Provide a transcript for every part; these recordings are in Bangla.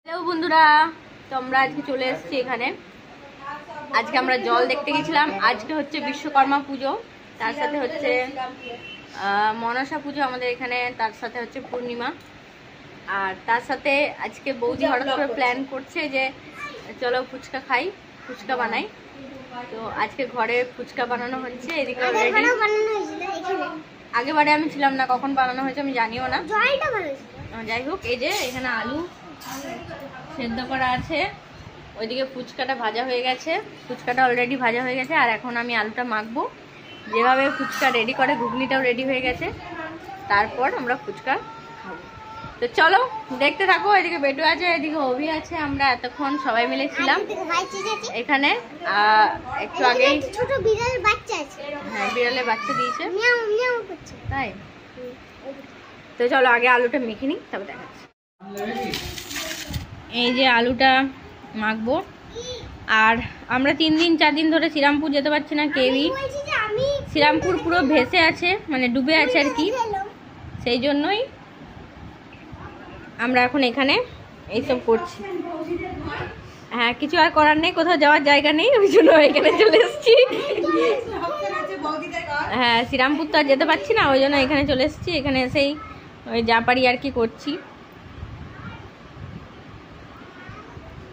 হ্যালো বন্ধুরা, তোমরা আজকে চলে এসেছি এখানে। আজকে আমরা জল দেখতে গেছিলাম। আজকে হচ্ছে বিশ্বকর্মা পুজো, তার সাথে হচ্ছে মনসা পুজো আমাদের এখানে, তার সাথে হচ্ছে পূর্ণিমা। আর তার সাথে আজকে বৌদি হঠাৎ করে প্ল্যান করছে যে চলো ফুচকা খাই, ফুচকা বানাই। তো আজকে ঘরে ফুচকা বানানো হচ্ছে। এদিকে আগেবারে আমি ছিলাম না, কখন বানানো হয়েছে আমি জানিও না। যাই হোক, এই যে এখানে আলু সেদ্ধ করা আছে, ওইদিকে ফুচকাটা ভাজা হয়ে গেছে। ফুচকাটা অলরেডি ভাজা হয়ে গেছে, আর এখন আমি আলুটা মাখবো। যেভাবে ফুচকা রেডি করে ঘুগনিটাও রেডি হয়ে গেছে, তারপর আমরা ফুচকা খাবো। তো চলো দেখতে থাকো। এদিকে বেটু আছে, এদিকে অভি আছে। আমরা এতক্ষণ সবাই মিলে ছিলাম এখানে। একটু আগে ছোট বিড়ালের বাচ্চা আছে। হ্যাঁ, বিড়ালের বাচ্চা দিয়েছে তাই। তো চলো আগে আলুটা মেখে নিই, তারপর দেখাচ্ছি। এই যে আলুটা মাখবো। আর আমরা 3-4 দিন ধরে শ্রীরামপুর যেতে পারছি না কেউই। শ্রীরামপুর পুরো ভেসে আছে, মানে ডুবে আছে আর কি। সেই জন্যই আমরা এখন এখানে এইসব করছি। হ্যাঁ, কিছু আর করার নেই, কোথাও যাওয়ার জায়গা নেই, ওই জন্য এখানে চলে এসেছি। হ্যাঁ, শ্রীরামপুর তো আর যেতে পারছি না, ওই জন্য এখানে চলে এসেছি। এখানে এসেই ওই যা পারি আর কি করছি।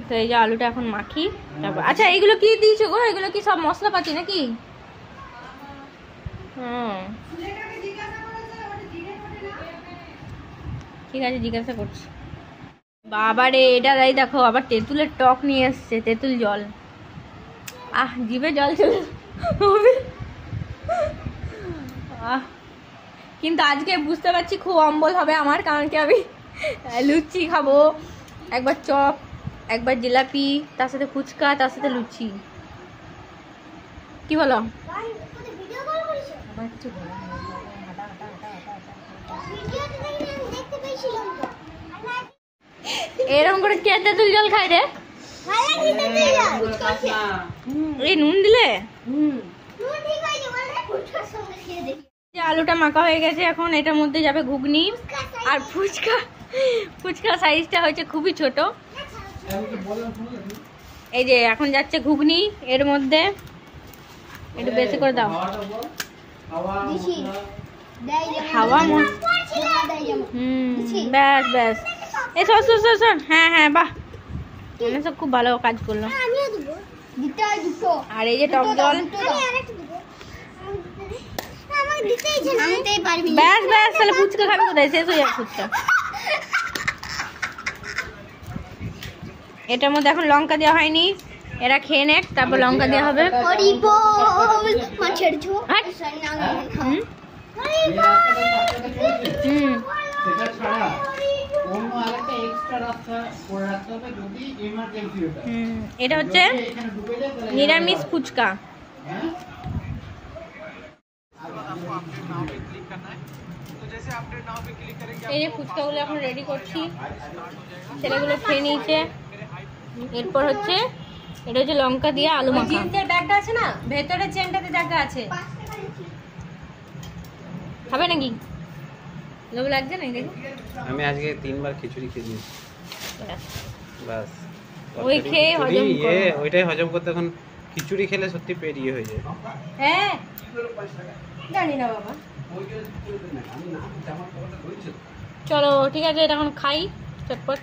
তো এই যে আলুটা এখন মাখি, তারপর আচ্ছা এইগুলো কি দিয়েছো গো? এগুলো কি সব মশলাপাতি নাকি? ঠিক আছে, জিজ্ঞাসা করছি। বাবারে, এটা তাই দেখো, আবার তেঁতুলের টক নিয়ে এসছে, তেঁতুল জল। জিভে জল চলে। কিন্তু আজকে বুঝতে পারছি খুব অম্বল হবে আমার, কারণ কি আমি লুচি খাবো, একবার চপ, একবার জিলাপি, তার সাথে ফুচকা, তার সাথে লুচি। কি বলো? এরকম করে কে তেঁতুল জল খায় রে? এই নুন দিলে? আলুটা মাখা হয়ে গেছে, এখন এটার মধ্যে যাবে ঘুগনি আর ফুচকা। ফুচকা সাইজটা হয়েছে খুবই ছোট। এই যে এখন যাচ্ছে ঘুগনি, এর মধ্যে একটু বেশি করে দাও। হাওয়া ব্যাস ব্যাস। এই শোন। হ্যাঁ বাহ, সব খুব ভালো কাজ করলো। আর এই যে টক জল, ব্যাস ব্যাস। তাহলে ফুচকা খাবি কোথায়? শেষ হয়ে যাবে ফুচকা। এটার মধ্যে এখন লঙ্কা দেওয়া হয়নি, এরা খেয়ে নেক, তারপর লঙ্কা দেওয়া হবে। এটা হচ্ছে নিরামিষ ফুচকা। এই যে ফুচকাগুলো এখন রেডি করছি, ছেলেগুলো খেয়ে নিয়েছে। এরপর হচ্ছে এটা হচ্ছে লঙ্কা দিয়ে আলু মাখা। জিন্সের ব্যাগটা আছে না, ভেতরের চেনটাতে জায়গা আছে, খাবে নাকি? লোভ লাগছে না? দেখো আমি আজকে 3বার খিচুড়ি খেয়েছি, বাস। ওই খেয়ে হজম করে, ওইটাই হজম করতে এখন খিচুড়ি খেলে সত্যি পেট ইয়ে হয়ে যায়। হ্যাঁ জানি না বাবা। চলো ঠিক আছে, এটা এখন খাই চটপট।